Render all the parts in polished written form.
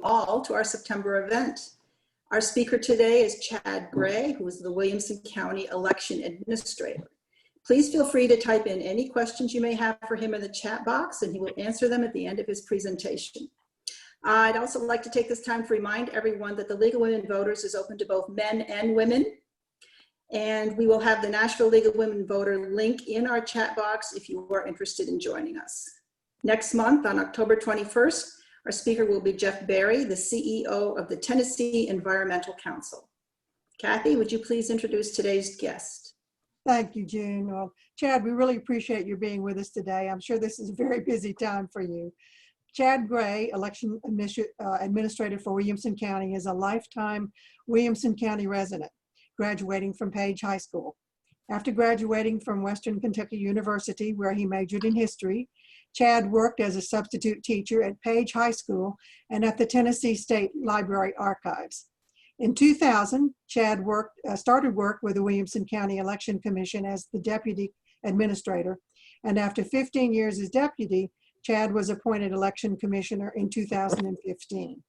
all to our September event. Our speaker today is Chad Gray, who is the Williamson County Election Administrator. Please feel free to type in any questions you may have for him in the chat box, and he will answer them at the end of his presentation. I'd also like to take this time to remind everyone that the League of Women Voters is open to both men and women. And we will have the Nashville League of Women Voter link in our chat box if you are interested in joining us. Next month, on October 21st, our speaker will be Jeff Berry, the CEO of the Tennessee Environmental Council. Kathy, would you please introduce today's guest? Thank you, June. Well, Chad, we really appreciate you being with us today. I'm sure this is a very busy time for you. Chad Gray, Election Administrator for Williamson County, is a lifetime Williamson County resident, graduating from Page High School. After graduating from Western Kentucky University, where he majored in history, Chad worked as a substitute teacher at Page High School and at the Tennessee State Library Archives. In 2000, Chad started work with the Williamson County Election Commission as the Deputy Administrator, and after 15 years as Deputy, Chad was appointed Election Commissioner in 2015.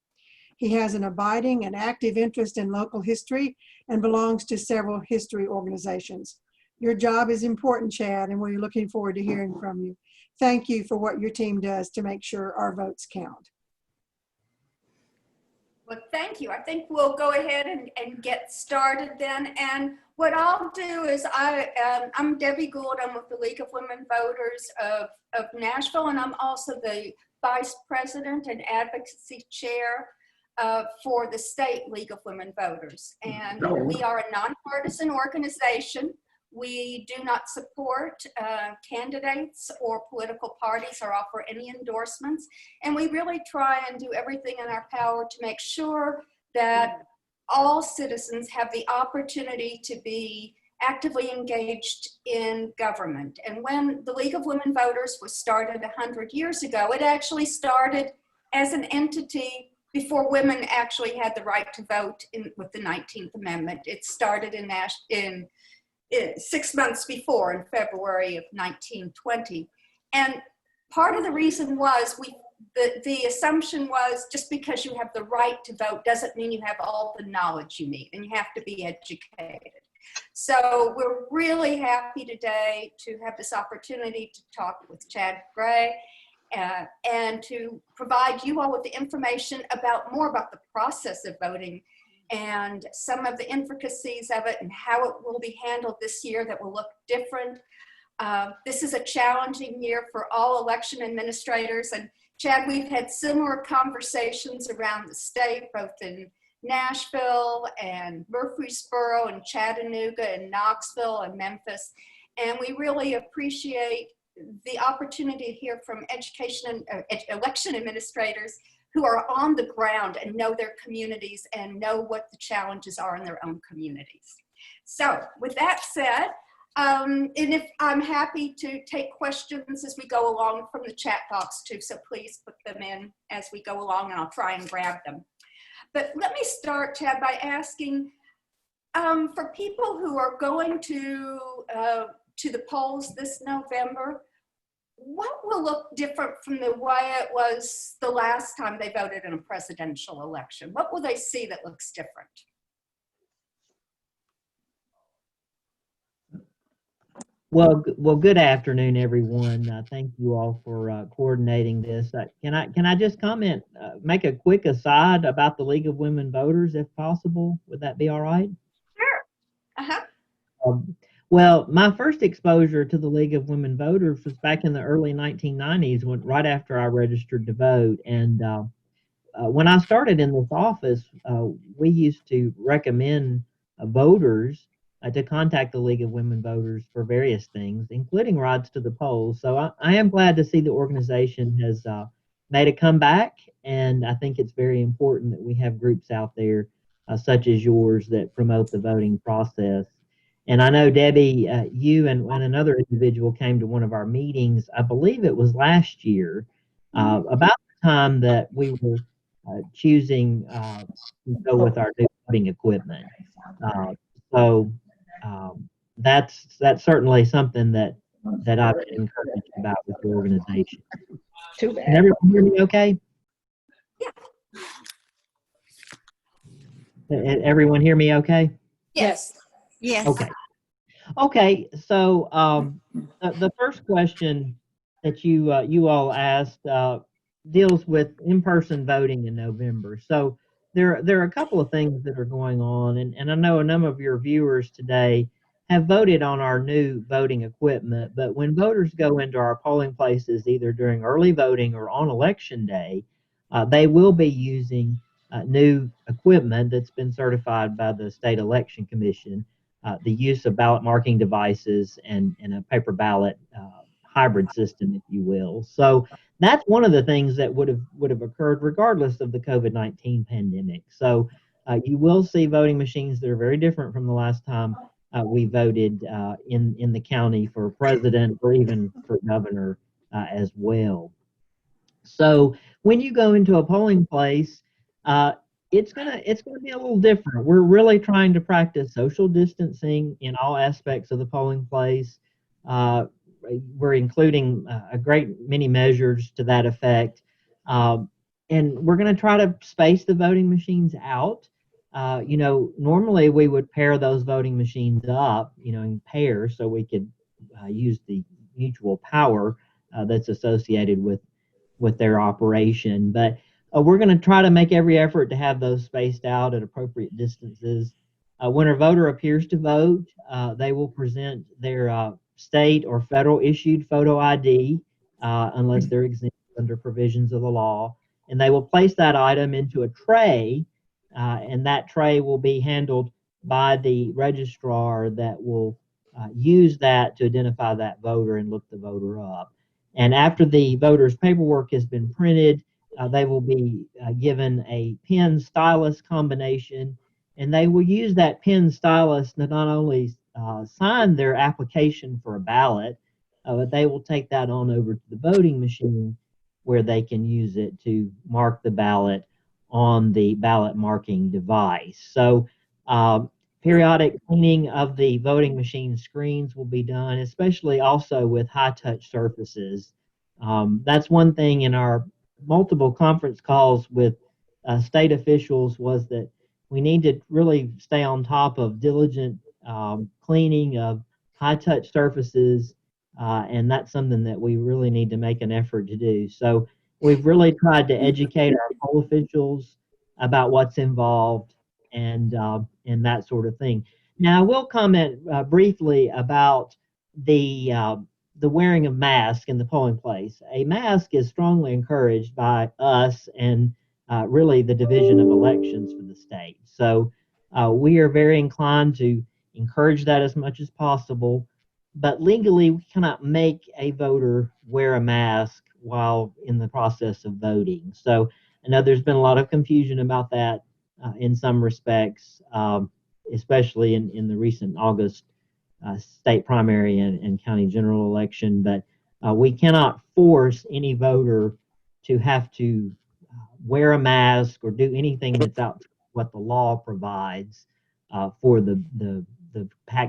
He has an abiding and active interest in local history and belongs to several history organizations. Your job is important, Chad, and we're looking forward to hearing from you. Thank you for what your team does to make sure our votes count. Well, thank you. I think we'll go ahead and get started then. And what I'll do is I'm Debbie Gould. I'm with the League of Women Voters of Nashville, and I'm also the Vice President and Advocacy Chair for the State League of Women Voters. And we are a nonpartisan organization. We do not support candidates or political parties or offer any endorsements. And we really try and do everything in our power to make sure that all citizens have the opportunity to be actively engaged in government. And when the League of Women Voters was started 100 years ago, it actually started as an entity before women actually had the right to vote with the 19th Amendment. It started in 6 months before, in February of 1920. And part of the reason was the assumption was just because you have the right to vote doesn't mean you have all the knowledge you need, and you have to be educated. So we're really happy today to have this opportunity to talk with Chad Gray and to provide you all with the information more about the process of voting and some of the intricacies of it and how it will be handled this year that will look different. This is a challenging year for all election administrators. And Chad, we've had similar conversations around the state, both in Nashville and Murfreesboro and Chattanooga and Knoxville and Memphis. And we really appreciate the opportunity to hear from election administrators who are on the ground and know their communities and know what the challenges are in their own communities. So with that said, and if I'm happy to take questions as we go along from the chat box too, so please put them in as we go along and I'll try and grab them. But let me start, Chad, by asking, for people who are going to the polls this November, what will look different from the way it was the last time they voted in a presidential election? What will they see that looks different? Well, good afternoon, everyone. Thank you all for coordinating this. Can I just comment, make a quick aside about the League of Women Voters, if possible? Would that be all right? Sure. Well, my first exposure to the League of Women Voters was back in the early 1990s, right after I registered to vote. And when I started in this office, we used to recommend voters to contact the League of Women Voters for various things, including rides to the polls. So I am glad to see the organization has made a comeback, and I think it's very important that we have groups out there such as yours that promote the voting process. And I know, Debbie, you and another individual came to one of our meetings, I believe it was last year, about the time that we were choosing to go with our new voting equipment. So that's certainly something that I've been encouraged about with the organization. Too bad. Can everyone hear me okay? Yeah. Everyone hear me okay? Yes. Yes. Okay. Okay, so the first question that you all asked deals with in-person voting in November. So there are a couple of things that are going on, and I know a number of your viewers today have voted on our new voting equipment, but when voters go into our polling places, either during early voting or on election day, they will be using new equipment that's been certified by the State Election Commission. The use of ballot marking devices and a paper ballot hybrid system, if you will. So that's one of the things that would have occurred regardless of the COVID-19 pandemic. So you will see voting machines that are very different from the last time we voted in the county for president or even for governor as well. So when you go into a polling place, it's gonna be a little different. We're really trying to practice social distancing in all aspects of the polling place. We're including a great many measures to that effect, and we're going to try to space the voting machines out. Normally we would pair those voting machines up, in pairs, so we could use the mutual power that's associated with their operation. But we're going to try to make every effort to have those spaced out at appropriate distances. When a voter appears to vote, they will present their state or federal issued photo ID, unless they're exempt under provisions of the law. And they will place that item into a tray, and that tray will be handled by the registrar that will use that to identify that voter and look the voter up. And after the voter's paperwork has been printed, they will be given a pen stylus combination, and they will use that pen stylus to not only sign their application for a ballot, but they will take that on over to the voting machine where they can use it to mark the ballot on the ballot marking device. So periodic cleaning of the voting machine screens will be done, especially also with high-touch surfaces. That's one thing in our multiple conference calls with state officials, was that we need to really stay on top of diligent cleaning of high-touch surfaces, and that's something that we really need to make an effort to do. So we've really tried to educate our poll officials about what's involved and that sort of thing. Now, I will comment briefly about the wearing of masks in the polling place. A mask is strongly encouraged by us and really the Division of Elections for the state. So we are very inclined to encourage that as much as possible, but legally we cannot make a voter wear a mask while in the process of voting. So I know there's been a lot of confusion about that in some respects, especially in the recent August state primary and county general election, but we cannot force any voter to have to wear a mask or do anything that's out what the law provides for the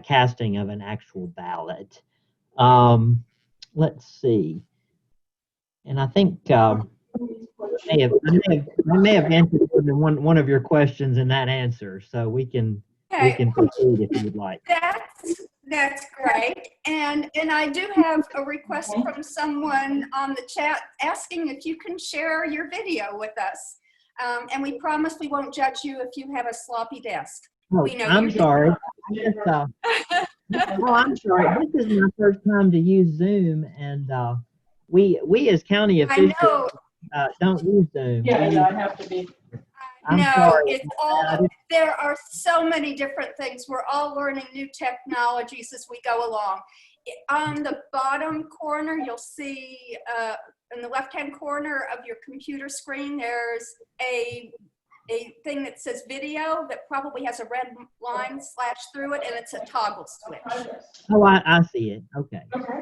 casting of an actual ballot. Let's see, and I think I may have answered one of your questions in that answer, so we can proceed if you would like. That's great. And I do have a request from someone on the chat asking if you can share your video with us. And we promise we won't judge you if you have a sloppy desk. Oh, We know I'm sorry. I'm sorry. This is my first time to use Zoom, and we as county officials don't use Zoom. Yeah, I have to be. I'm no, sorry. it's all, there are so many different things. We're all learning new technologies as we go along. On the bottom corner, you'll see in the left-hand corner of your computer screen, there's a thing that says video that probably has a red line slashed through it, and it's a toggle switch. Oh, I see it. Okay. Okay.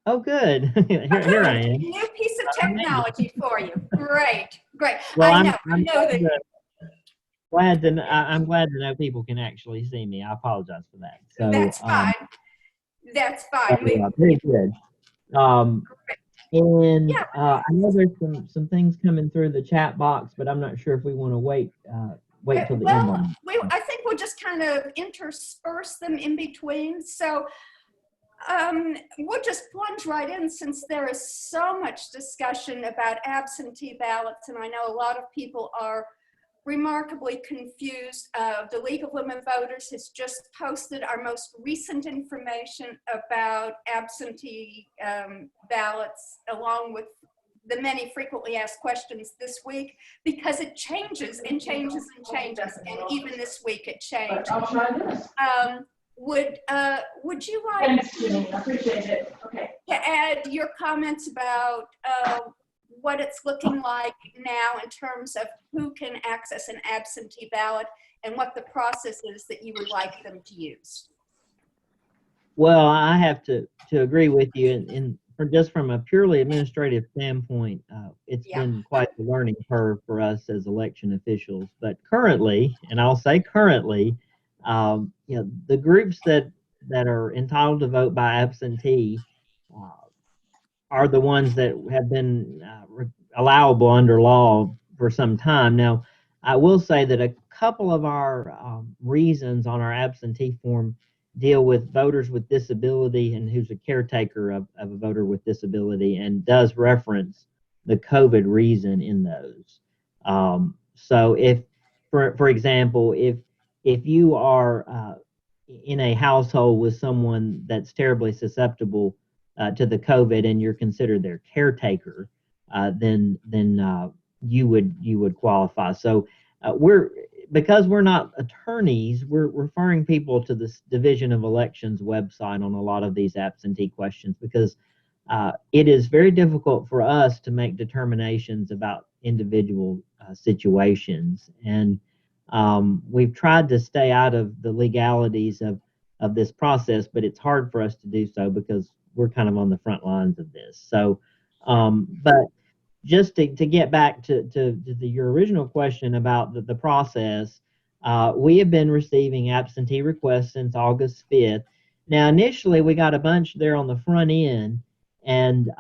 Oh, good. Here I am. New piece of technology for you. Great. Well, I I'm know that. I'm glad to know people can actually see me. I apologize for that. So That's fine. That's fine. very good. And Yeah. I know there's some things coming through the chat box, but I'm not sure if we want to wait till the end Well, on it. I think we'll just kind of intersperse them in between. So we'll just plunge right in, since there is so much discussion about absentee ballots, and I know a lot of people are remarkably confused. The League of Women Voters has just posted our most recent information about absentee ballots, along with the many frequently asked questions this week, because it changes and changes and changes, and even this week it changed. I'll try this. Would you like Thanks, Jenny. I appreciate it. Okay. to add your comments about what it's looking like now in terms of who can access an absentee ballot and what the process is that you would like them to use? Well, I have to agree with you, and just from a purely administrative standpoint, it's Yeah. been quite a learning curve for us as election officials. But currently, and I'll say currently, the groups that are entitled to vote by absentee are the ones that have been allowable under law for some time. Now, I will say that a couple of our reasons on our absentee form deal with voters with disability and who's a caretaker of a voter with disability, and does reference the COVID reason in those. So if, for example, if you are in a household with someone that's terribly susceptible to the COVID and you're considered their caretaker, then you would qualify. So because we're not attorneys, we're referring people to this Division of Elections website on a lot of these absentee questions, because it is very difficult for us to make determinations about individual situations. And we've tried to stay out of the legalities of this process, but it's hard for us to do so because we're kind of on the front lines of this. So, but just to get back to your original question about the process, we have been receiving absentee requests since August 5th. Now, initially, we got a bunch there on the front end, and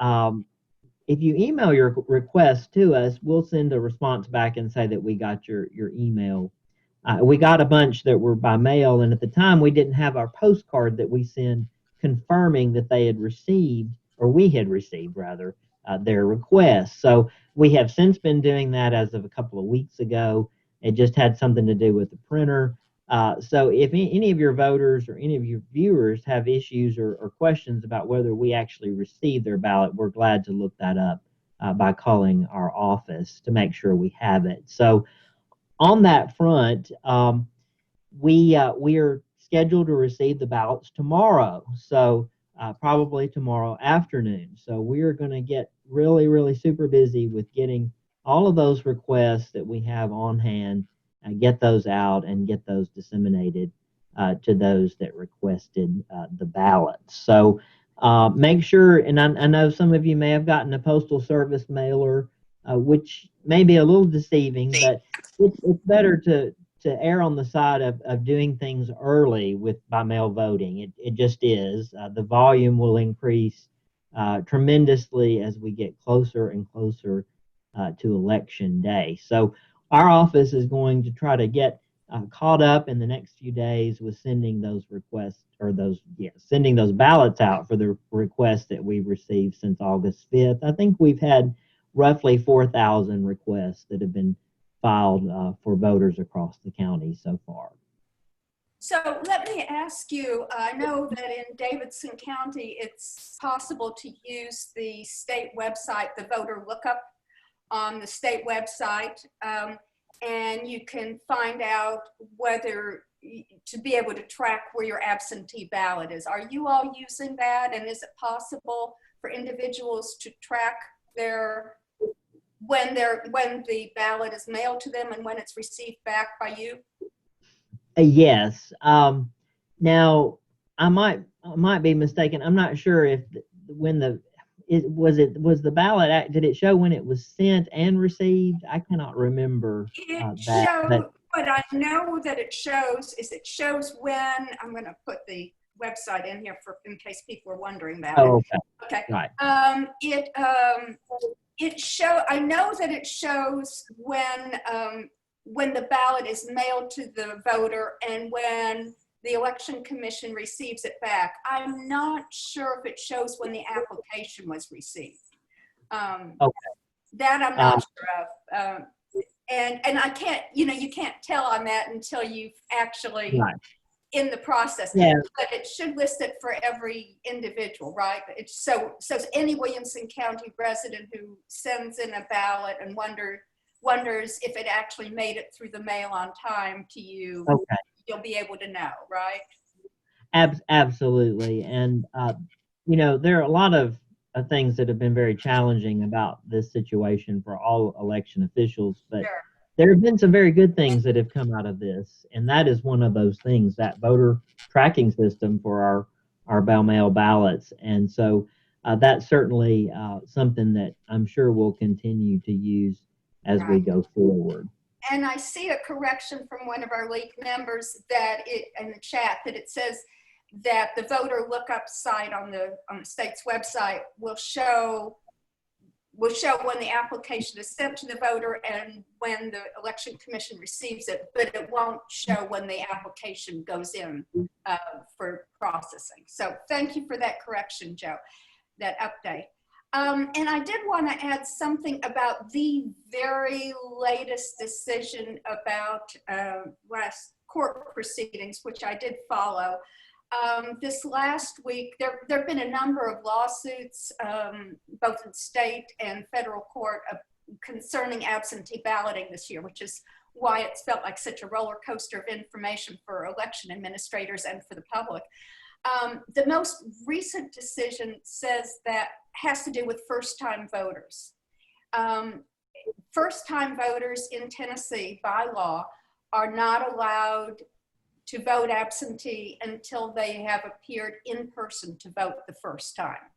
if you email your request to us, we'll send a response back and say that we got your email. We got a bunch that were by mail, and at the time, we didn't have our postcard that we send confirming that they had received, or we had received rather, their requests. So we have since been doing that as of a couple of weeks ago. It just had something to do with the printer. So if any of your voters or any of your viewers have issues or questions about whether we actually received their ballot, we're glad to look that up by calling our office to make sure we have it. So on that front, we are scheduled to receive the ballots tomorrow. So probably tomorrow afternoon. So we are going to get really, really super busy with getting all of those requests that we have on hand, get those out and get those disseminated to those that requested the ballots. So make sure, and I know some of you may have gotten a Postal Service mailer, which may be a little deceiving, but it's better to err on the side of doing things early by mail voting. It just is. The volume will increase tremendously as we get closer and closer to election day. So our office is going to try to get caught up in the next few days with sending those requests, or sending those ballots out for the requests that we've received since August 5th. I think we've had roughly 4,000 requests that have been filed for voters across the county so far. So let me ask you, I know that in Davidson County, it's possible to use the state website, the voter lookup on the state website, and you can find out whether to be able to track where your absentee ballot is. Are you all using that? And is it possible for individuals to track when the ballot is mailed to them and when it's received back by you? Yes. Now I might be mistaken. I'm not sure if was the ballot, did it show when it was sent and received? I cannot remember that. What I know that it shows is when, I'm going to put the website in here in case people are wondering about Oh, it. okay. Okay. Right. I know that it shows when the ballot is mailed to the voter and when the election commission receives it back. I'm not sure if it shows when the application was received. Okay. That I'm not sure of. And I can't, you can't tell on that until you've actually Right. in the process. Yeah. But it should list it for every individual, right? It's so any Williamson County resident who sends in a ballot and wonders if it actually made it through the mail on time to you, Okay. you'll be able to know, right? Absolutely. And, there are a lot of things that have been very challenging about this situation for all election officials, but Sure. there have been some very good things that have come out of this. And that is one of those things, that voter tracking system for our mail ballots. And so that's certainly something that I'm sure we'll continue to use as we Right. go forward. And I see a correction from one of our league members in the chat that it says that the voter lookup site on the state's website will show when the application is sent to the voter and when the election commission receives it, but it won't show when the application goes in for processing. So thank you for that correction, Joe, that update. And I did want to add something about the very latest decision about last court proceedings, which I did follow. This last week, there have been a number of lawsuits, both in state and federal court, concerning absentee balloting this year, which is why it's felt like such a roller coaster of information for election administrators and for the public. The most recent decision says that has to do with first-time voters. First-time voters in Tennessee, by law, are not allowed to vote absentee until they have appeared in person to vote the first time.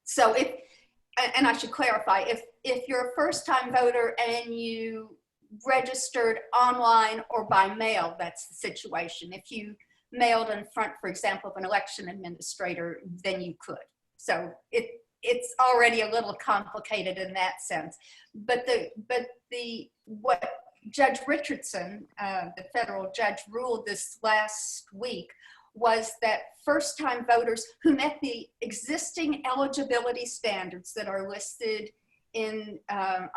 So and I should clarify, if you're a first-time voter and you registered online or by mail, that's the situation. If you mailed in front, for example, of an election administrator, then you could. So it's already a little complicated in that sense. But what Judge Richardson, the federal judge, ruled this last week was that first-time voters who met the existing eligibility standards that are listed on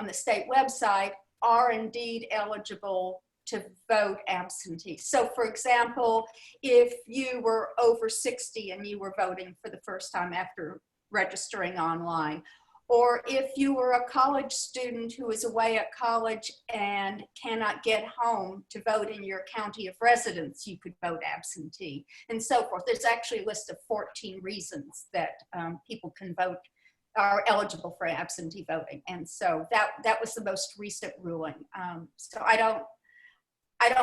the state website are indeed eligible to vote absentee. So for example, if you were over 60 and you were voting for the first time after registering online, or if you were a college student who is away at college and cannot get home to vote in your county of residence, you could vote absentee, and so forth. There's actually a list of 14 reasons that people can vote, are eligible for absentee voting. And so that was the most recent ruling. So I don't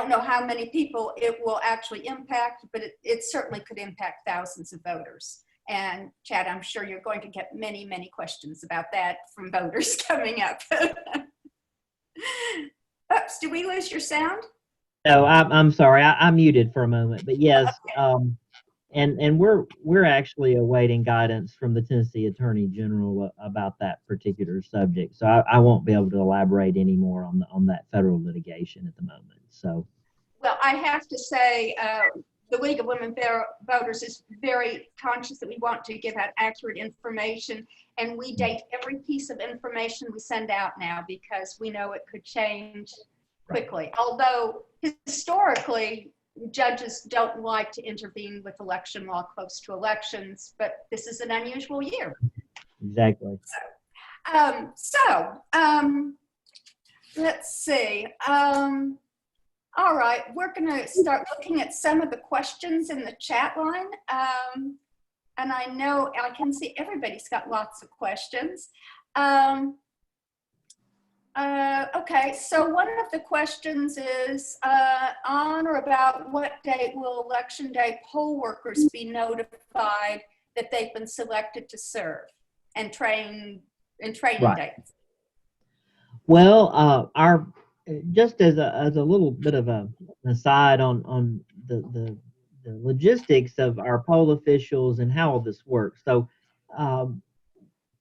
know how many people it will actually impact, but it certainly could impact thousands of voters. And Chad, I'm sure you're going to get many, many questions about that from voters coming up. Oops, did we lose your sound? No, I'm sorry. I muted for a moment, but yes. Okay. And we're actually awaiting guidance from the Tennessee Attorney General about that particular subject. So I won't be able to elaborate any more on that federal litigation at the moment. So, well, I have to say, the League of Women Voters is very conscious that we want to give out accurate information, and we date every piece of information we send out now because we know it could change quickly. Although historically, judges don't like to intervene with election law close to elections, but this is an unusual year. exactly. Let's see. All right, we're going to start looking at some of the questions in the chat line. And I know I can see everybody's got lots of questions. Okay, so one of the questions is on or about what date will Election Day poll workers be notified that they've been selected to serve and training dates? Well, just as a little bit of an aside on the the logistics of our poll officials and how all this works. So um,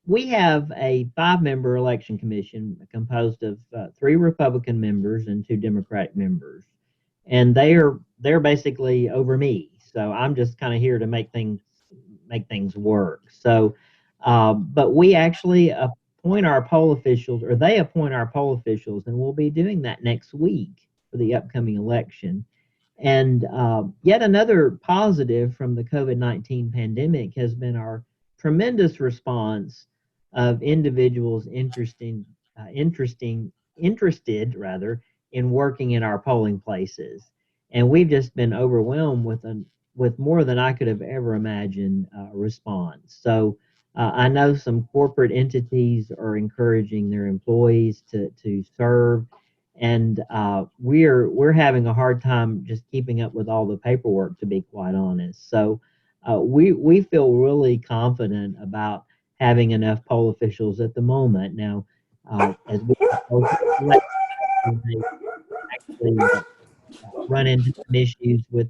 we have a 5-member election commission composed of 3 Republican members and 2 Democratic members, and they're basically over me. So I'm just kind of here to make things work. So, but we actually appoint our poll officials, or they appoint our poll officials, and we'll be doing that next week for the upcoming election. And yet another positive from the COVID-19 pandemic has been our tremendous response of individuals interested rather in working in our polling places. And we've just been overwhelmed with more than I could have ever imagined response. So I know some corporate entities are encouraging their employees to serve, and we're having a hard time just keeping up with all the paperwork, to be quite honest. So we feel really confident about having enough poll officials at the moment. Now, as we actually run into some issues with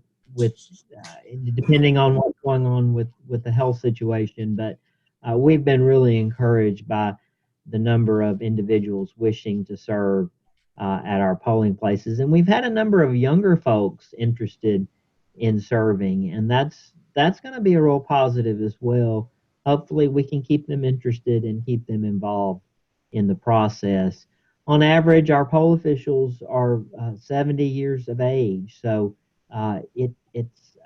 depending on what's going on with the health situation, but we've been really encouraged by the number of individuals wishing to serve at our polling places, and we've had a number of younger folks interested in serving, and that's going to be a real positive as well. Hopefully, we can keep them interested and keep them involved in the process. On average, our poll officials are 70 years of age, so it's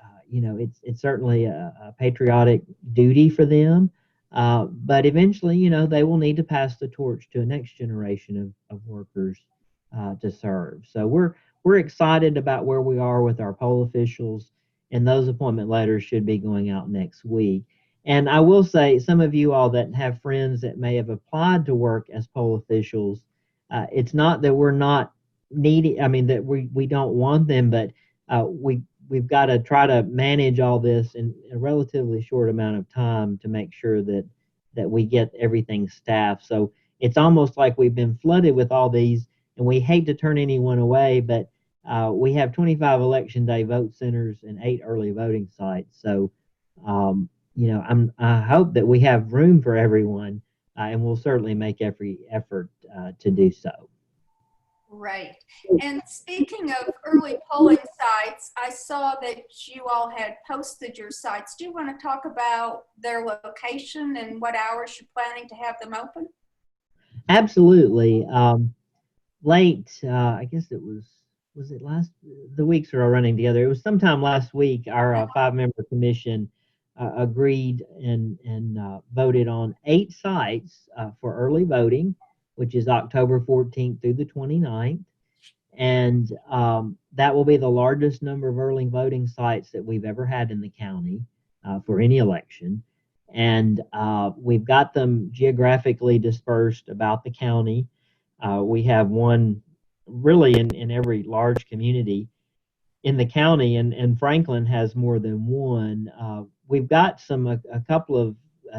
certainly a patriotic duty for them. But eventually, they will need to pass the torch to a next generation of workers to serve. So we're excited about where we are with our poll officials, and those appointment letters should be going out next week. And I will say, some of you all that have friends that may have applied to work as poll officials, it's not that we're not needy. I mean, that we don't want them, but we've got to try to manage all this in a relatively short amount of time to make sure that we get everything staffed. So it's almost like we've been flooded with all these, and we hate to turn anyone away, but we have 25 election day vote centers and 8 early voting sites. So I hope that we have room for everyone, and we'll certainly make every effort to do so. Right. And speaking of early polling sites, I saw that you all had posted your sites. Do you want to talk about their location and what hours you're planning to have them open? Absolutely. I guess was it the weeks are all running together. It was sometime last week, our 5-member commission agreed and voted on 8 sites for early voting, which is October 14th through the 29th. And that will be the largest number of early voting sites that we've ever had in the county for any election. And we've got them geographically dispersed about the county. We have one really in every large community in the county, and Franklin has more than one. We've got a couple of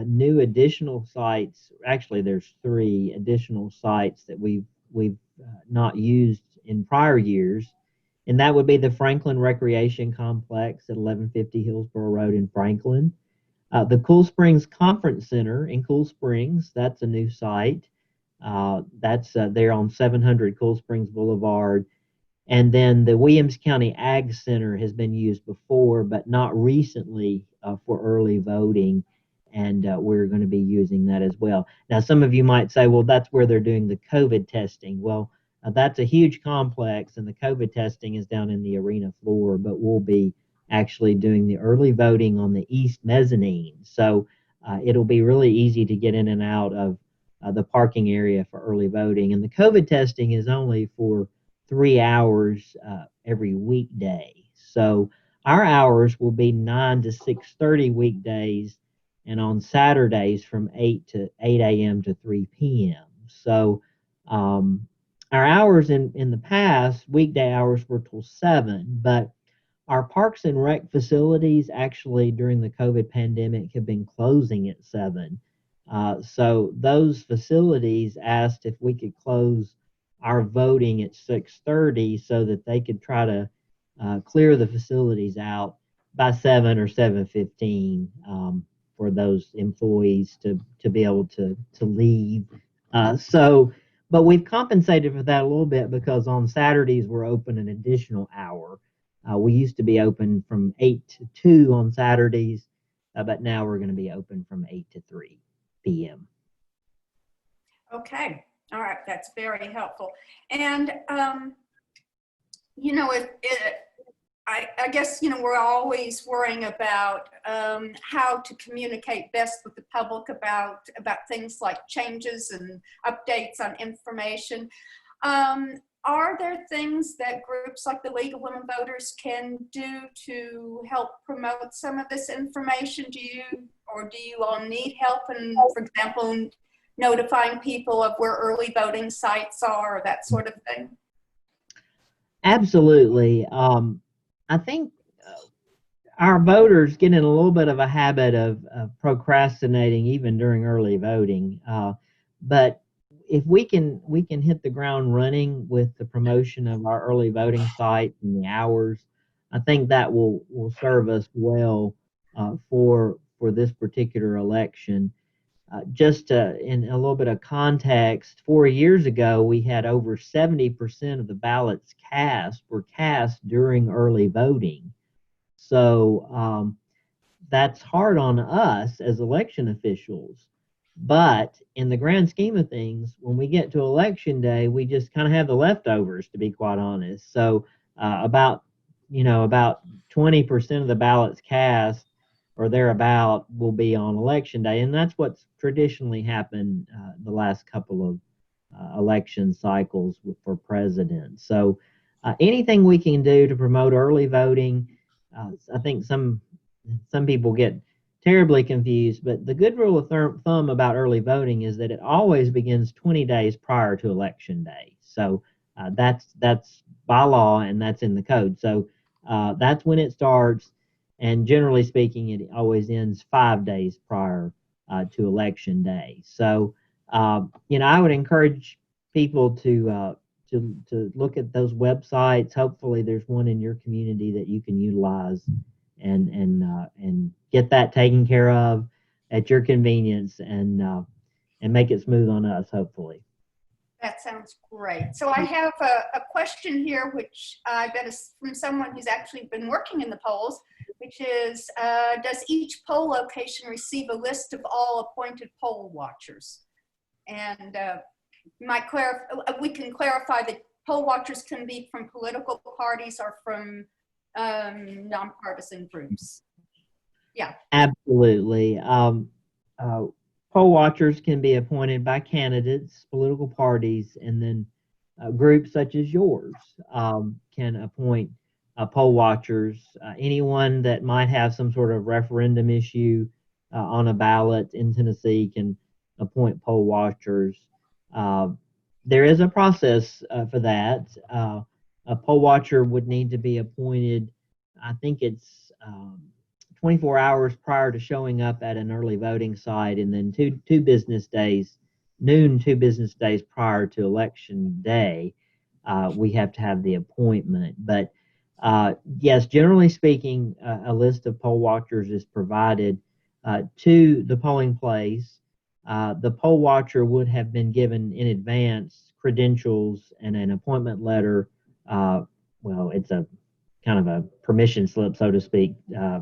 new additional sites. Actually, there's 3 additional sites that we've not used in prior years, and that would be the Franklin Recreation Complex at 1150 Hillsborough Road in Franklin. The Cool Springs Conference Center in Cool Springs, that's a new site. That's there on 700 Cool Springs Boulevard. And then the Williams County Ag Center has been used before, but not recently for early voting. And we're going to be using that as well. Now, some of you might say, well, that's where they're doing the COVID testing. Well, that's a huge complex, and the COVID testing is down in the arena floor, but we'll be actually doing the early voting on the east mezzanine. So it'll be really easy to get in and out of the parking area for early voting. And the COVID testing is only for 3 hours every weekday. So our hours will be 9 to 6:30 weekdays, and on Saturdays from 8 a.m. to 3 p.m. So our hours in the past, weekday hours were till 7, but our parks and rec facilities actually during the COVID pandemic have been closing at 7. So those facilities asked if we could close our voting at 6:30 so that they could try to clear the facilities out by 7 or 7:15 for those employees to be able to leave. But we've compensated for that a little bit because on Saturdays we're open an additional hour. We used to be open from 8 to 2 on Saturdays, but now we're going to be open from 8 to 3 p.m. Okay, all right, that's very helpful. And, you know, I guess, you know, we're always worrying about how to communicate best with the public about things like changes and updates on information. Are there things that groups like the League of Women Voters can do to help promote some of this information? Do you all need help in, for example, notifying people of where early voting sites are, or that sort of thing? Absolutely. I think our voters get in a little bit of a habit of procrastinating even during early voting. But if we can hit the ground running with the promotion of our early voting site and the hours, I think that will serve us well for this particular election. Just in a little bit of context, 4 years ago, we had over 70% of the ballots were cast during early voting. So that's hard on us as election officials. But in the grand scheme of things, when we get to election day, we just kind of have the leftovers, to be quite honest. So about 20% of the ballots cast or thereabout will be on election day, and that's what's traditionally happened the last couple of election cycles for president. So anything we can do to promote early voting, I think some people get terribly confused, but the good rule of thumb about early voting is that it always begins 20 days prior to election day. So that's by law, and that's in the code. So that's when it starts. And generally speaking, it always ends 5 days prior to election day. So, I would encourage people to look at those websites. Hopefully, there's one in your community that you can utilize and get that taken care of at your convenience and make it smooth on us. Hopefully. That sounds great. So I have a question here, which I bet is from someone who's actually been working in the polls, which is, does each poll location receive a list of all appointed poll watchers? And we can clarify that poll watchers can be from political parties or from nonpartisan groups. Yeah. Absolutely. Poll watchers can be appointed by candidates, political parties, and then groups such as yours can appoint poll watchers. Anyone that might have some sort of referendum issue on a ballot in Tennessee can appoint poll watchers. There is a process for that. A poll watcher would need to be appointed, I think it's 24 hours prior to showing up at an early voting site, and then two business days prior to election day, we have to have the appointment. But yes, generally speaking, a list of poll watchers is provided to the polling place. The poll watcher would have been given in advance credentials and an appointment letter. It's a kind of a permission slip, so to speak,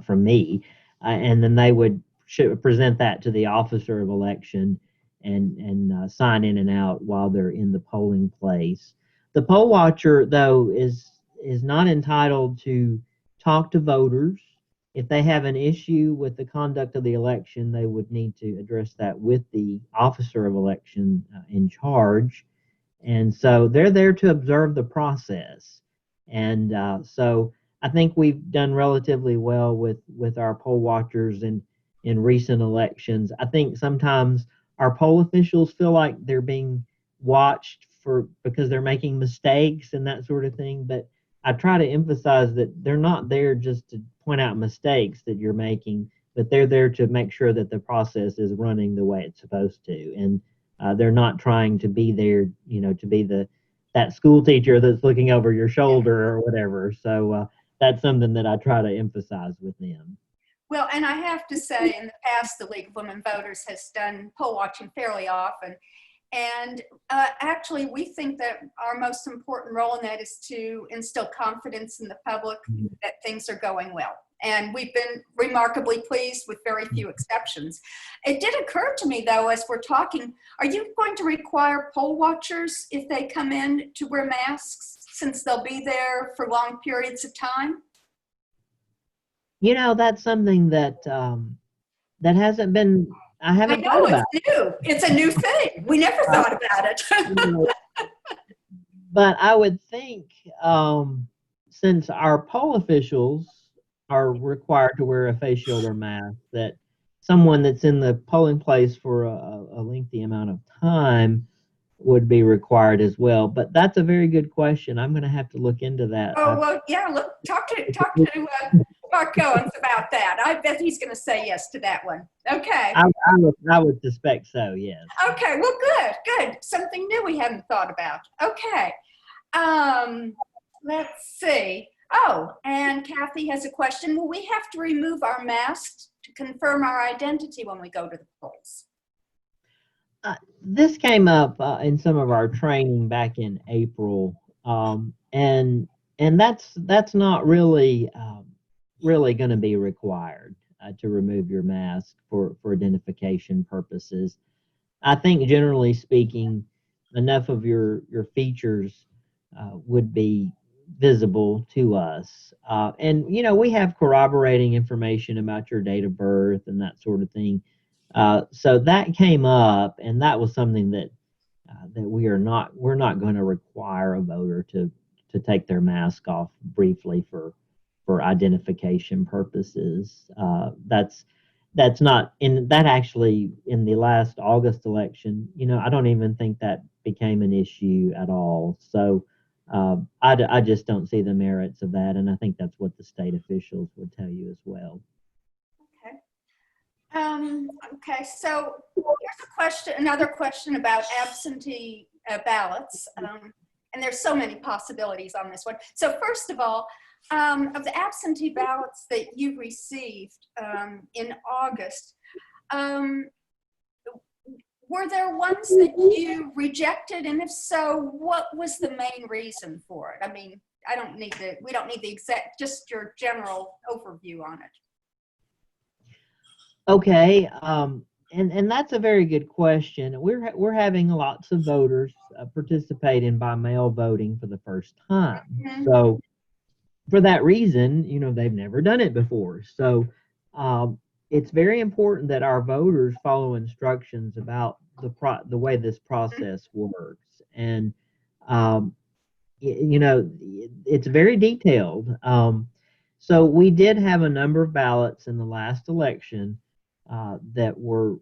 from me, and then they would present that to the officer of election and sign in and out while they're in the polling place. The poll watcher, though, is not entitled to talk to voters. If they have an issue with the conduct of the election, they would need to address that with the officer of election in charge. And so they're there to observe the process. And so I think we've done relatively well with our poll watchers in recent elections. I think sometimes our poll officials feel like they're being watched because they're making mistakes and that sort of thing. But I try to emphasize that they're not there just to point out mistakes that you're making, but they're there to make sure that the process is running the way it's supposed to. And they're not trying to be there, to be that school teacher that's looking over your shoulder or whatever. So that's something that I try to emphasize with them. Well, and I have to say, in the past, the League of Women Voters has done poll watching fairly often. And actually, we think that our most important role in that is to instill confidence in the public that things are going well. And we've been remarkably pleased with very few exceptions. It did occur to me, though, as we're talking, are you going to require poll watchers, if they come in, to wear masks, since they'll be there for long periods of time? You know, that's something that that hasn't been, I I haven't know, thought about. it's new. It's a new thing. We never thought about it. You know, but I would think, since our poll officials are required to wear a face shield or mask, that someone that's in the polling place for a lengthy amount of time would be required as well. But that's a very good question. I'm going to have to look into that. Oh, well, yeah, look, talk to Mark Goins about that. I bet he's going to say yes to that one. Okay. I would suspect so, yes. Okay, well, good. Something new we hadn't thought about. Okay. Let's see. Oh, and Kathy has a question. Will we have to remove our masks to confirm our identity when we go to the polls? This came up in some of our training back in April, and that's not really going to be required to remove your mask for identification purposes. I think generally speaking, enough of your features would be visible to us, and you know, we have corroborating information about your date of birth and that sort of thing. So that came up, and that was something that we're not going to require a voter to take their mask off briefly for identification purposes. That's not in that actually in the last August election. You know, I don't even think that became an issue at all. So I just don't see the merits of that, and I think that's what the state officials would tell you as well. Okay, so here's another question about absentee ballots. And there's so many possibilities on this one. So first of all, of the absentee ballots that you received in August, were there ones that you rejected? And if so, what was the main reason for it? I mean, we don't need the exact, just your general overview on it. Okay, and that's a very good question. We're having lots of voters participate in by mail voting for the first time. Mm-hmm. So for that reason, you know, they've never done it before. So it's very important that our voters follow instructions about the way this process works. And you know, it's very detailed. So we did have a number of ballots in the last election that were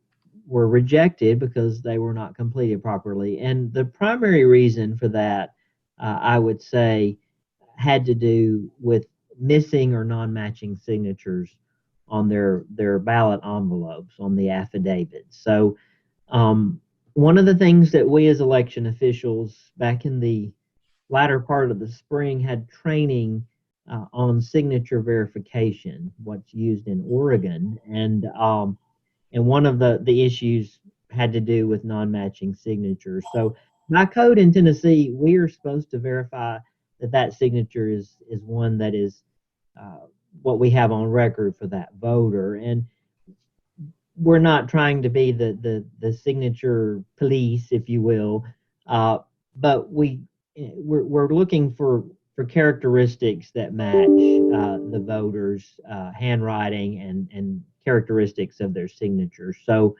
rejected because they were not completed properly. And the primary reason for that, I would say, had to do with missing or non-matching signatures on their ballot envelopes, on the affidavits. So one of the things that we as election officials back in the latter part of the spring had training on signature verification, what's used in Oregon, and one of the issues had to do with non-matching signatures. So by code in Tennessee, we are supposed to verify that signature is one that is what we have on record for that voter, and we're not trying to be the signature police, if you will, but we're looking for characteristics that match the voters' handwriting and characteristics of their signature. So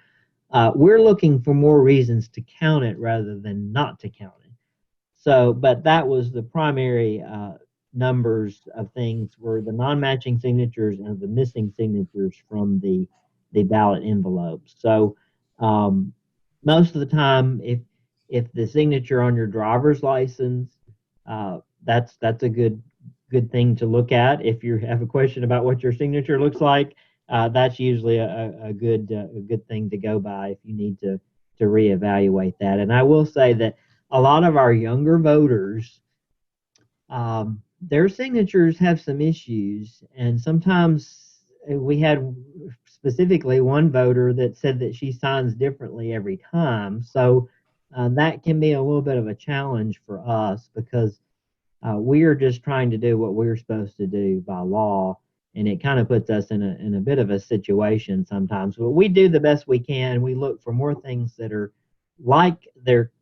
we're looking for more reasons to count it rather than not to count it. So, but that was the primary numbers of things were the non-matching signatures and the missing signatures from the ballot envelopes. So most of the time, if the signature on your driver's license, that's a good thing to look at. If you have a question about what your signature looks like, that's usually a good thing to go by if you need to reevaluate that. And I will say that a lot of our younger voters their signatures have some issues, and sometimes we had specifically one voter that said that she signs differently every time. So that can be a little bit of a challenge for us because we are just trying to do what we're supposed to do by law, and it kind of puts us in a bit of a situation sometimes. But we do the best we can. We look for more things that are like their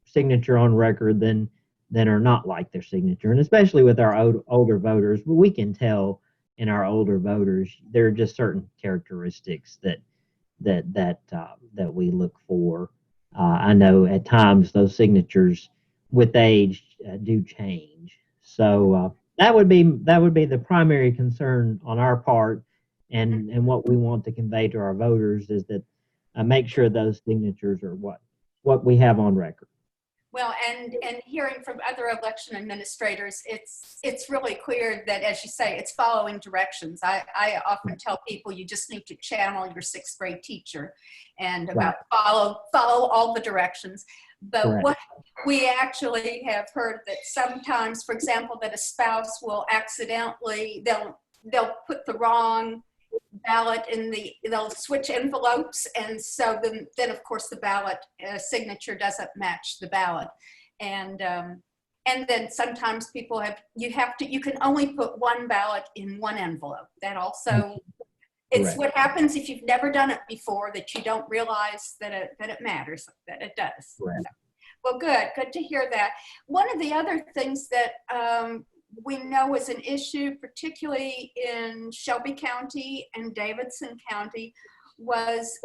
signature on record than are not like their signature, and especially with our older voters, we can tell in our older voters there are just certain characteristics that we look for. I know at times those signatures with age do change. So that would be the primary concern on our part, and what we want to convey to our voters is that make sure those signatures are what we have on record. Well, and hearing from other election administrators, it's really clear that, as you say, it's following directions. I often tell people you just need to channel your sixth grade teacher and about follow all the directions. But Correct. What we actually have heard that sometimes, for example, that a spouse will accidentally, they'll put the wrong ballot they'll switch envelopes, and so then of course the ballot signature doesn't match the ballot, and then sometimes people you can only put one ballot in one envelope. That also, it's Correct. what happens if you've never done it before, that you don't realize that it matters, that it does. Correct. So, well, good to hear that. One of the other things that we know is an issue, particularly in Shelby County and Davidson County, was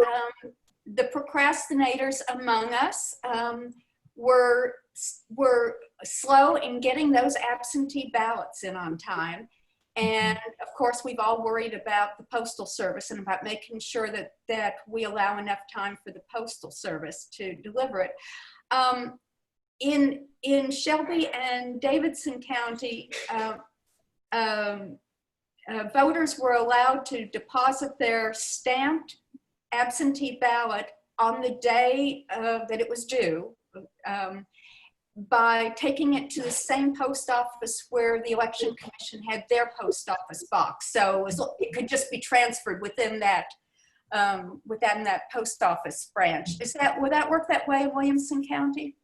the procrastinators among us were slow in getting those absentee ballots in on time. And of course, we've all worried about the Postal Service and about making sure that we allow enough time for the Postal Service to deliver it. In Shelby and Davidson County, voters were allowed to deposit their stamped absentee ballot on the day that it was due by taking it to the same post office where the Election Commission had their post office box. So it could just be transferred within that post office branch. Would that work that way in Williamson County?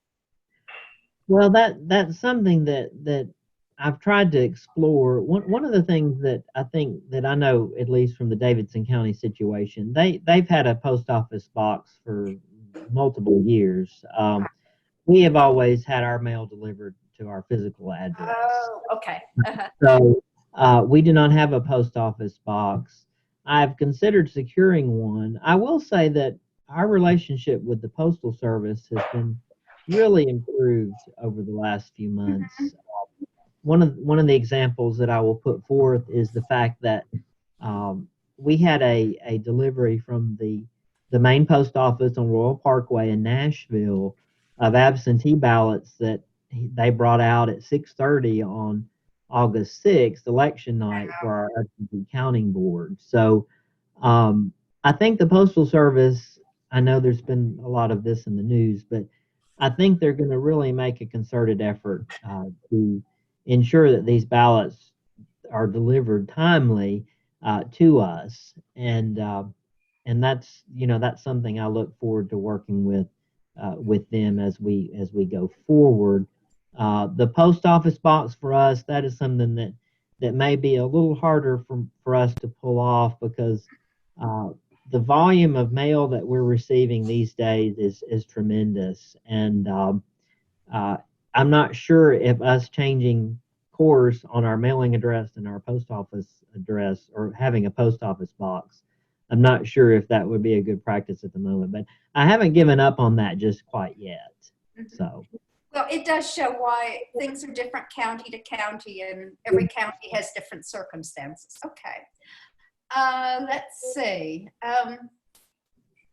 Well, that's something that I've tried to explore. One of the things that I think that I know, at least from the Davidson County situation, they've had a post office box for multiple years. We have always had our mail delivered to our physical address. Oh, okay. So we do not have a post office box. I've considered securing one. I will say that our relationship with the Postal Service has been really improved over the last few months. One of the examples that I will put forth is the fact that we had a delivery from the main post office on Royal Parkway in Nashville of absentee ballots that they brought out at 6:30 on August 6th, election night, for our absentee counting board. So I think the Postal Service, I know there's been a lot of this in the news, but I think they're going to really make a concerted effort to ensure that these ballots are delivered timely to us, and that's something I look forward to working with them as we go forward. The post office box for us, that is something that may be a little harder for us to pull off because the volume of mail that we're receiving these days is tremendous, and I'm not sure if us changing course on our mailing address and our post office address, or having a post office box, I'm not sure if that would be a good practice at the moment, but I haven't given up on that just quite yet. So. Well, it does show why things are different county to county, and every county has different circumstances. Okay. Let's see.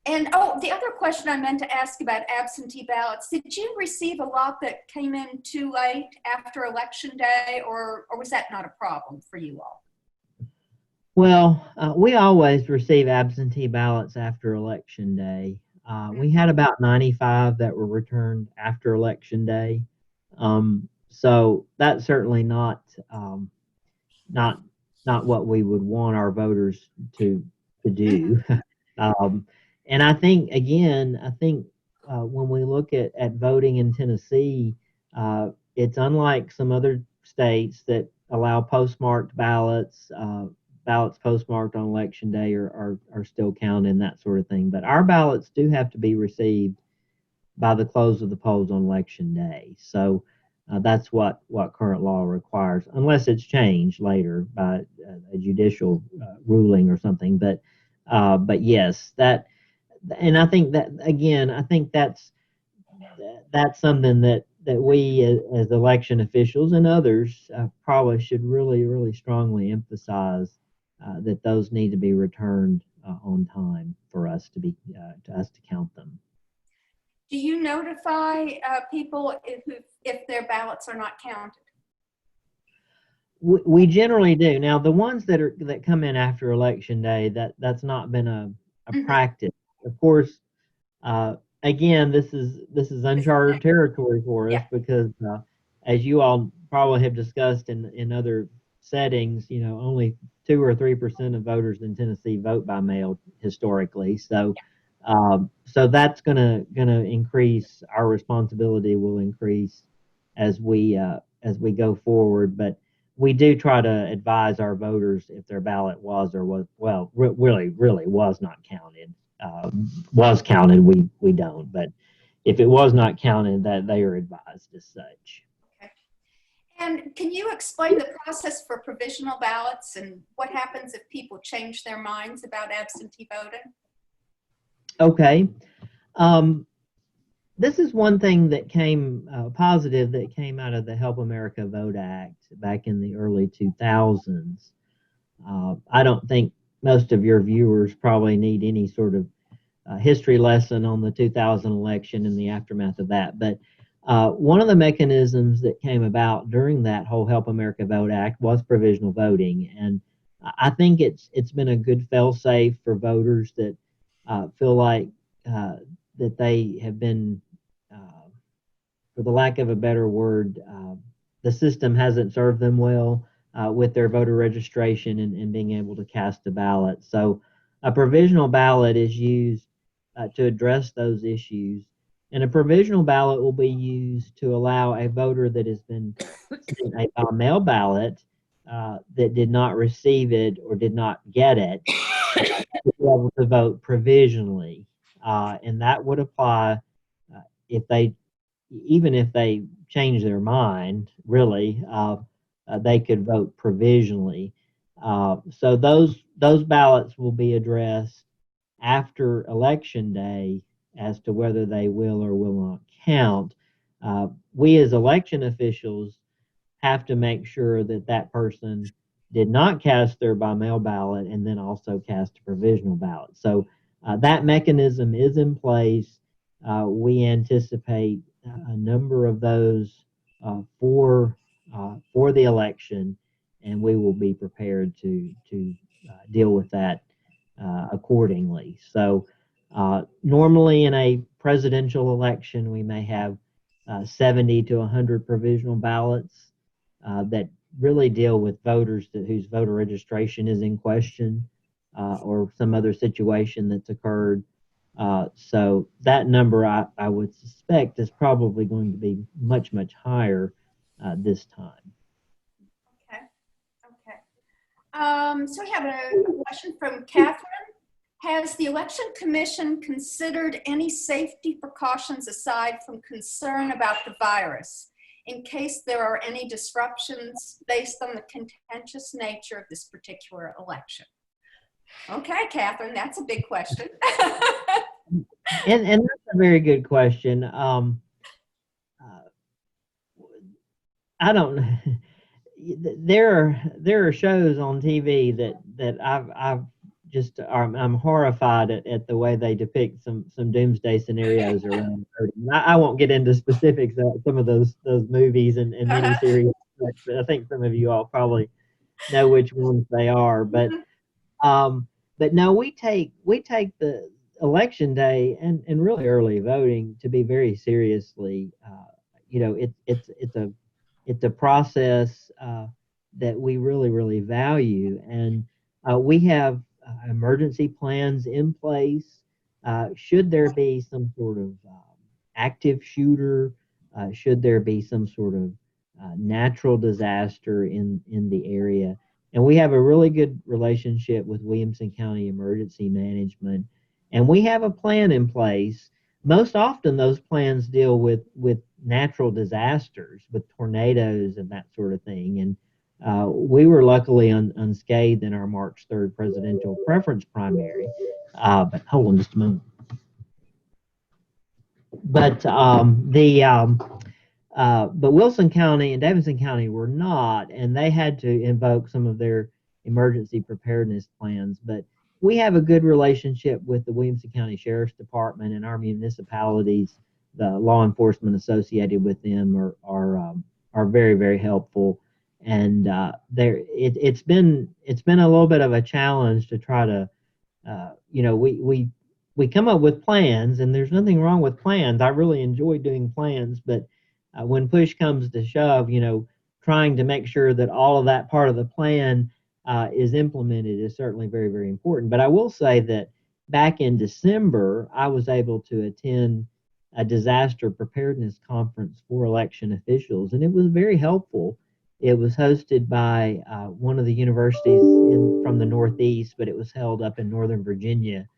The other question I meant to ask about absentee ballots, did you receive a lot that came in too late after Election Day, or was that not a problem for you all? Well, we always receive absentee ballots after Election Day. We had about 95 that were returned after Election Day. So that's certainly not not what we would want our voters to do. um, and I think again, when we look at voting in Tennessee, it's unlike some other states that allow postmarked ballots. Ballots postmarked on election day are still counted, that sort of thing. But our ballots do have to be received by the close of the polls on election day. So that's what current law requires, unless it's changed later by a judicial ruling or something. But yes, that, and I think that again, I think that's something that we as election officials and others probably should really strongly emphasize, that those need to be returned on time for us to count them. Do you notify people if their ballots are not counted? We generally do. Now, the ones that come in after election day, that's not been a practice. Of course, again, this is uncharted territory for us, because as you all probably have discussed in other settings, only 2 or 3% of voters in Tennessee vote by mail historically. So that's gonna increase. Our responsibility will increase as we go forward. But we do try to advise our voters if their ballot was or was really was not counted. Was counted, we don't. But if it was not counted, that they are advised as such. Okay. And can you explain the process for provisional ballots and what happens if people change their minds about absentee voting? Okay. This is one thing that came positive that came out of the Help America Vote Act back in the early 2000s. I don't think most of your viewers probably need any sort of history lesson on the 2000 election and the aftermath of that. But one of the mechanisms that came about during that whole Help America Vote Act was provisional voting. And I think it's been a good fail-safe for voters that feel like that they have been, for the lack of a better word, the system hasn't served them well with their voter registration and being able to cast a ballot. So a provisional ballot is used to address those issues. And a provisional ballot will be used to allow a voter that has been sent a mail ballot that did not receive it or did not get it to be able to vote provisionally. And that would apply even if they change their mind, really, they could vote provisionally. So those ballots will be addressed after election day as to whether they will or will not count. We as election officials have to make sure that that person did not cast their by mail ballot and then also cast a provisional ballot. So that mechanism is in place. We anticipate a number of those for the election, and we will be prepared to deal with that accordingly. So normally in a presidential election, we may have 70 to 100 provisional ballots that really deal with voters whose voter registration is in question or some other situation that's occurred. So that number, I would suspect, is probably going to be much higher this time. Okay. So we have a question from Catherine. Has the Election Commission considered any safety precautions aside from concern about the virus in case there are any disruptions based on the contentious nature of this particular election? Okay, Catherine, that's a big question. and that's a very good question. I don't know. There are shows on TV that I'm horrified at the way they depict some doomsday scenarios around voting. I won't get into specifics of some of those movies and miniseries, but I think some of you all probably know which ones they are. But no, we take the election day and really early voting to be very seriously. It's it's a process that we really, really value. And we have emergency plans in place. Should there be some sort of active shooter, should there be some sort of natural disaster in the area. And we have a really good relationship with Williamson County Emergency Management. And we have a plan in place. Most often those plans deal with natural disasters, with tornadoes and that sort of thing. And we were luckily unscathed in our March 3rd presidential preference primary. But hold on just a moment. But but Wilson County and Davidson County were not, and they had to invoke some of their emergency preparedness plans. But we have a good relationship with the Williamson County Sheriff's Department, and our municipalities, the law enforcement associated with them are very, very helpful. And it's been a little bit of a challenge to try to we come up with plans, and there's nothing wrong with plans. I really enjoy doing plans, but when push comes to shove, trying to make sure that all of that part of the plan is implemented is certainly very, very important. But I will say that back in December, I was able to attend a disaster preparedness conference for election officials, and it was very helpful. It was hosted by one of the universities from the Northeast, but it was held up in Northern Virginia.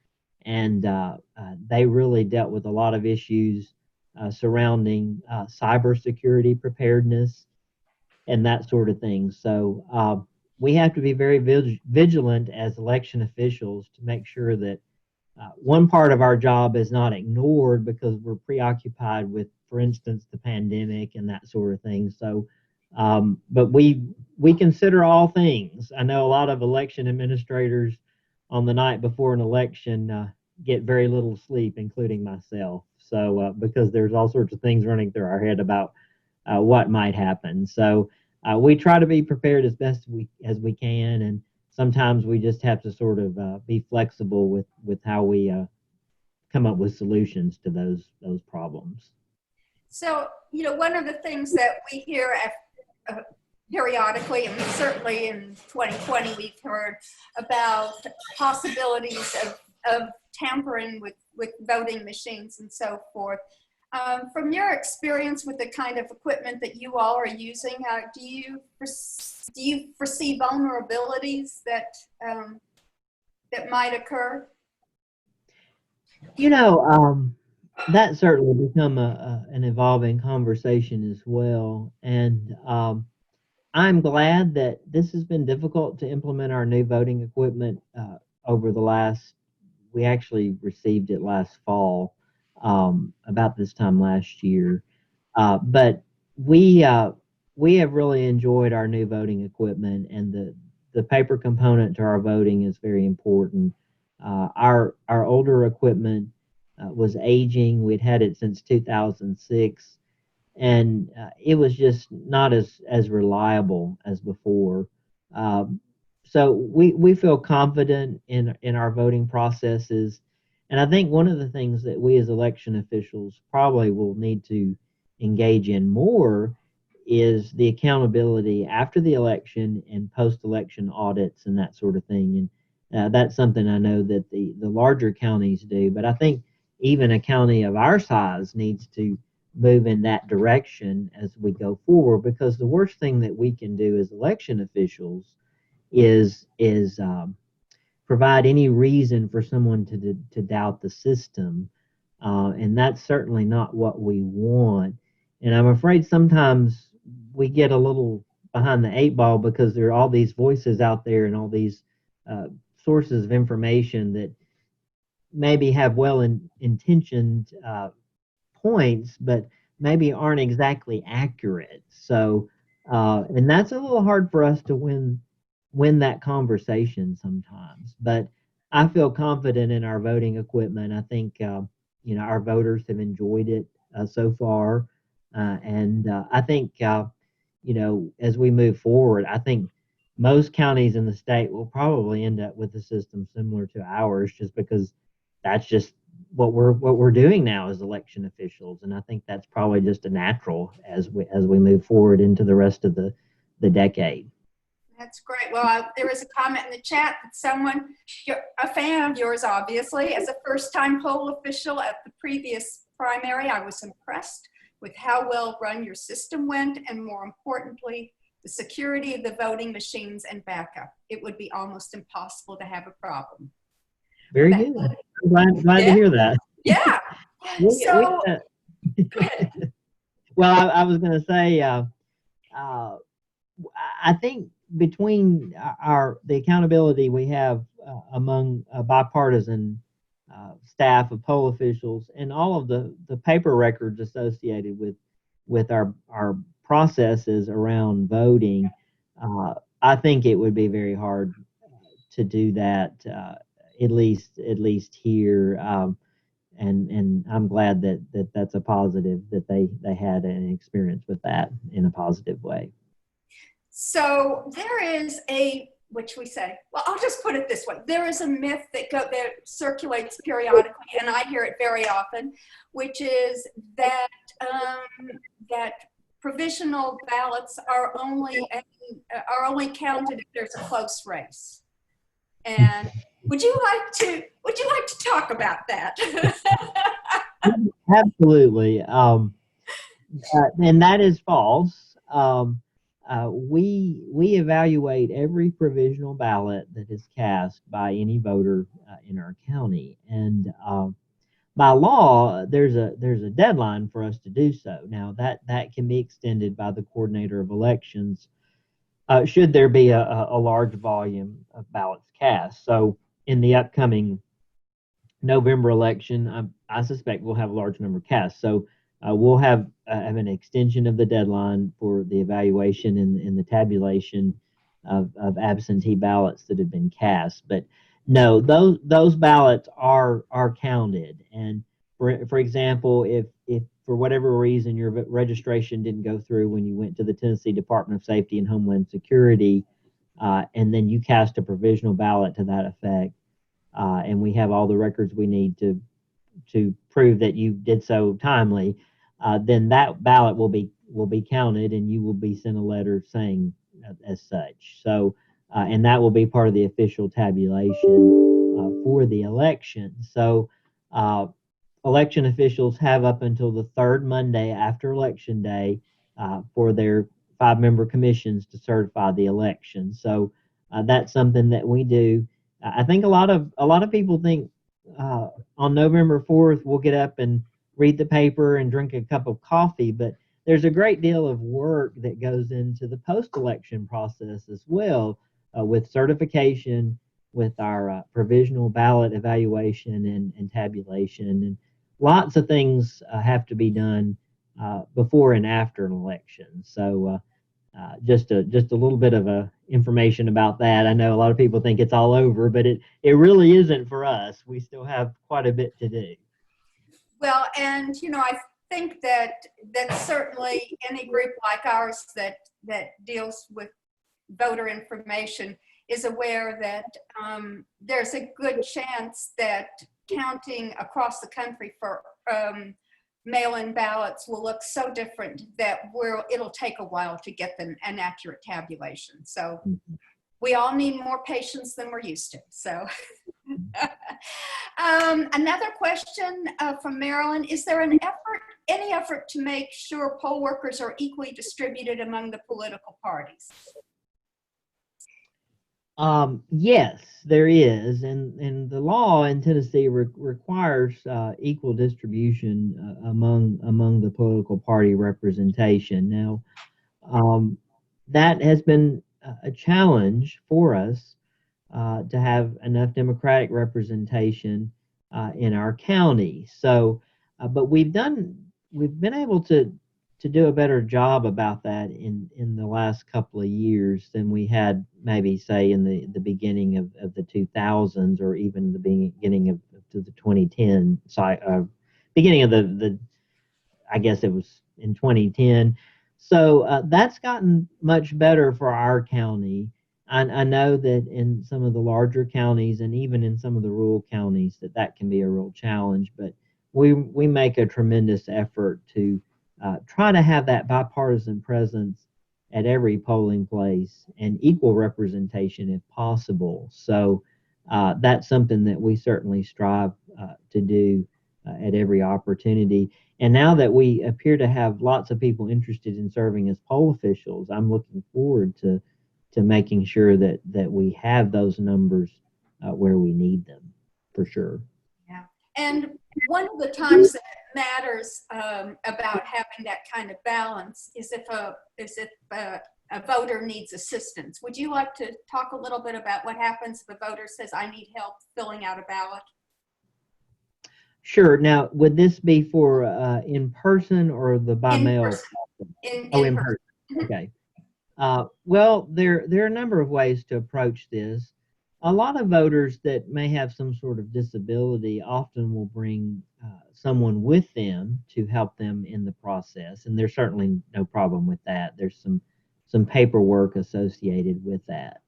And they really dealt with a lot of issues surrounding cybersecurity preparedness and that sort of thing. So we have to be very vigilant as election officials to make sure that one part of our job is not ignored because we're preoccupied with, for instance, the pandemic and that sort of thing. So, but we consider all things. I know a lot of election administrators on the night before an election get very little sleep, including myself. So because there's all sorts of things running through our head about what might happen. So we try to be prepared as best as we can, and sometimes we just have to sort of be flexible with how we come up with solutions to those problems. So, one of the things that we hear periodically, and certainly in 2020, we've heard about possibilities of tampering with voting machines and so forth. From your experience with the kind of equipment that you all are using, do you foresee vulnerabilities that might occur? That certainly become an evolving conversation as well. And I'm glad that this has been difficult to implement our new voting equipment over the last, we actually received it last fall, about this time last year. But we have really enjoyed our new voting equipment, and the paper component to our voting is very important. Our older equipment was aging. We'd had it since 2006, and it was just not as reliable as before. So we feel confident in our voting processes. And I think one of the things that we as election officials probably will need to engage in more is the accountability after the election and post-election audits and that sort of thing. And that's something I know that the larger counties do. But I think even a county of our size needs to move in that direction as we go forward, because the worst thing that we can do as election officials is provide any reason for someone to doubt the system, and that's certainly not what we want. And I'm afraid sometimes we get a little behind the eight ball because there are all these voices out there and all these sources of information that maybe have well-intentioned points, but maybe aren't exactly accurate. So, and that's a little hard for us to win that conversation sometimes. But I feel confident in our voting equipment. I think our voters have enjoyed it so far, and I think as we move forward, I think most counties in the state will probably end up with a system similar to ours, just because that's just what we're doing now as election officials, and I think that's probably just a natural as we move forward into the rest of the decade. That's great. Well, there was a comment in the chat that someone, a fan of yours, obviously, as a first-time poll official at the previous primary, I was impressed with how well run your system went, and more importantly, the security of the voting machines and backup. It would be almost impossible to have a problem. Very good. I'm glad to hear that. Yeah. So, go ahead. Well, I was going to say, I think between the accountability we have among bipartisan staff of poll officials and all of the paper records associated with our processes around voting, I think it would be very hard to do that, at least here. And I'm glad that's a positive, that they had an experience with that in a positive way. So there is which we say, well, I'll just put it this way. There is a myth that circulates periodically, and I hear it very often, which is that that provisional ballots are only counted if there's a close race. And would you like to talk about that? Absolutely. And that is false. We evaluate every provisional ballot that is cast by any voter in our county, and by law, there's a deadline for us to do so. Now that can be extended by the coordinator of elections should there be a large volume of ballots cast. So in the upcoming November election, I suspect we'll have a large number cast. So we'll have an extension of the deadline for the evaluation and the tabulation of absentee ballots that have been cast. But no, those ballots are counted. And for example, if for whatever reason your registration didn't go through when you went to the Tennessee Department of Safety and Homeland Security, and then you cast a provisional ballot to that effect, and we have all the records we need to prove that you did so timely, then that ballot will be counted, and you will be sent a letter saying as such. So, and that will be part of the official tabulation for the election. So, election officials have up until the third Monday after Election Day for their 5-member commissions to certify the election. So that's something that we do. I think a lot of people think on November 4th we'll get up and read the paper and drink a cup of coffee, but there's a great deal of work that goes into the post-election process as well, with certification, with our provisional ballot evaluation and tabulation, and lots of things have to be done before and after an election. So just a little bit of information about that. I know a lot of people think it's all over, but it really isn't for us. We still have quite a bit to do. Well, and I think that certainly any group like ours that deals with voter information is aware that there's a good chance that counting across the country for mail-in ballots will look so different that it'll take a while to get an accurate tabulation. So we all need more patience than we're used to. So another question from Marilyn: is there any effort to make sure poll workers are equally distributed among the political parties? Yes, there is, and the law in Tennessee requires equal distribution among the political party representation. Now, that has been a challenge for us to have enough Democratic representation in our county. So, but we've been able to do a better job about that in the last couple of years than we had maybe say in the beginning of the 2000s, or even the beginning of the 2010 beginning of the I guess it was in 2010. So that's gotten much better for our county. I know that in some of the larger counties and even in some of the rural counties that can be a real challenge, but we make a tremendous effort to try to have that bipartisan presence at every polling place and equal representation if possible. So that's something that we certainly strive to do at every opportunity. And now that we appear to have lots of people interested in serving as poll officials, I'm looking forward to making sure that we have those numbers where we need them, for sure. Yeah. And one of the times that it matters about having that kind of balance is if a voter needs assistance. Would you like to talk a little bit about what happens if a voter says, I need help filling out a ballot? Sure. Now, would this be for in person or the by mail? In In person. person. Okay. Well, there are a number of ways to approach this. A lot of voters that may have some sort of disability often will bring someone with them to help them in the process, and there's certainly no problem with that. There's some paperwork associated with that.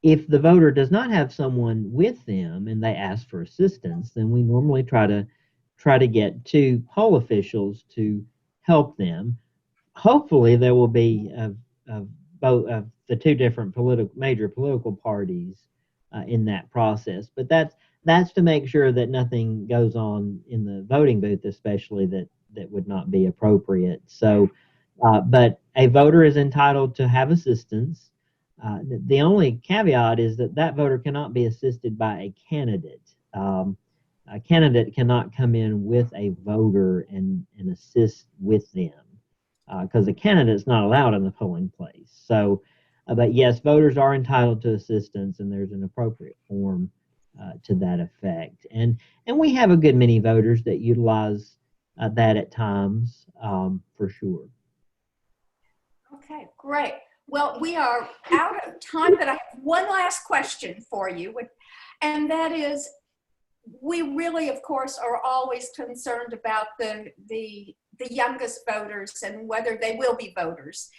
If the voter does not have someone with them and they ask for assistance, then we normally try to get two poll officials to help them. Hopefully there will be both of the two different major political parties in that process. But that's to make sure that nothing goes on in the voting booth, especially that would not be appropriate. So, but a voter is entitled to have assistance. The only caveat is that voter cannot be assisted by a candidate. A candidate cannot come in with a voter and assist with them, because the candidate is not allowed in the polling place. So, but yes, voters are entitled to assistance, and there's an appropriate form to that effect. And we have a good many voters that utilize that at times, for sure. Okay, great. Well, we are out of time, but I have one last question for you, and that is, we really, of course, are always concerned about the youngest voters and whether they will be voters.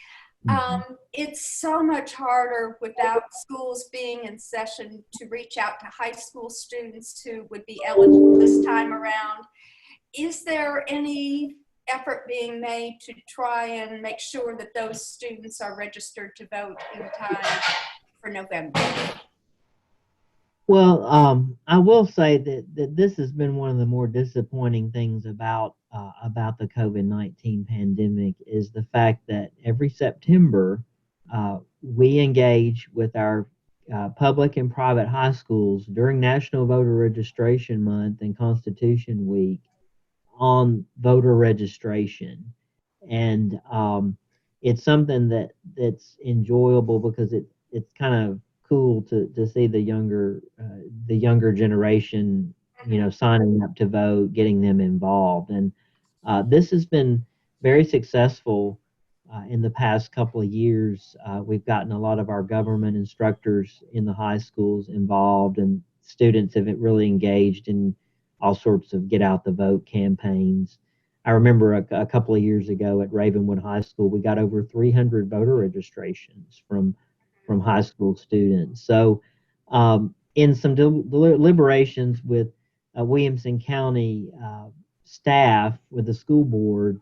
It's so much harder without schools being in session to reach out to high school students who would be eligible this time around. Is there any effort being made to try and make sure that those students are registered to vote in time for November? Well, I will say that this has been one of the more disappointing things about the COVID-19 pandemic is the fact that every September we engage with our public and private high schools during National Voter Registration Month and Constitution Week on voter registration, and it's something that's enjoyable because it's kind of cool to see the younger generation, signing up to vote, getting them involved. And this has been very successful in the past couple of years. We've gotten a lot of our government instructors in the high schools involved, and students have really engaged in all sorts of get out the vote campaigns. I remember a couple of years ago at Ravenwood High School, we got over 300 voter registrations from high school students. So in some deliberations with Williamson County staff with the school board,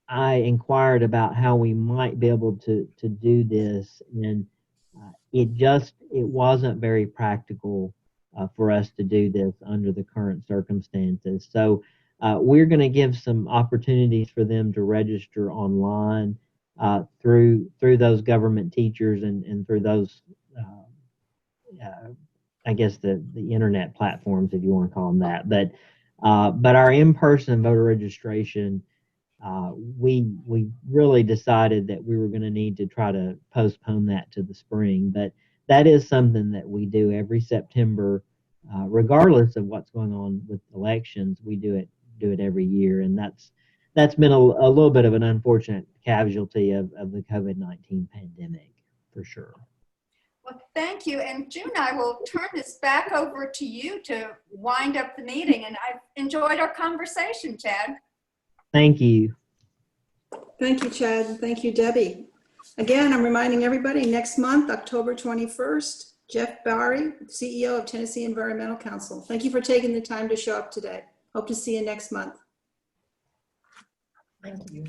I inquired about how we might be able to do this, and it wasn't very practical for us to do this under the current circumstances. So we're going to give some opportunities for them to register online through those government teachers and through those, I guess the internet platforms, if you want to call them that. But our in-person voter registration, we really decided that we were going to need to try to postpone that to the spring. But that is something that we do every September, regardless of what's going on with elections. We do it every year, and that's been a little bit of an unfortunate casualty of the COVID-19 pandemic, for sure. Well, thank you. And June, I will turn this back over to you to wind up the meeting. And I've enjoyed our conversation, Chad. Thank you. Thank you, Chad, and thank you, Debbie. Again, I'm reminding everybody, next month, October 21st, Jeff Barry, CEO of Tennessee Environmental Council. Thank you for taking the time to show up today. Hope to see you next month. Thank you.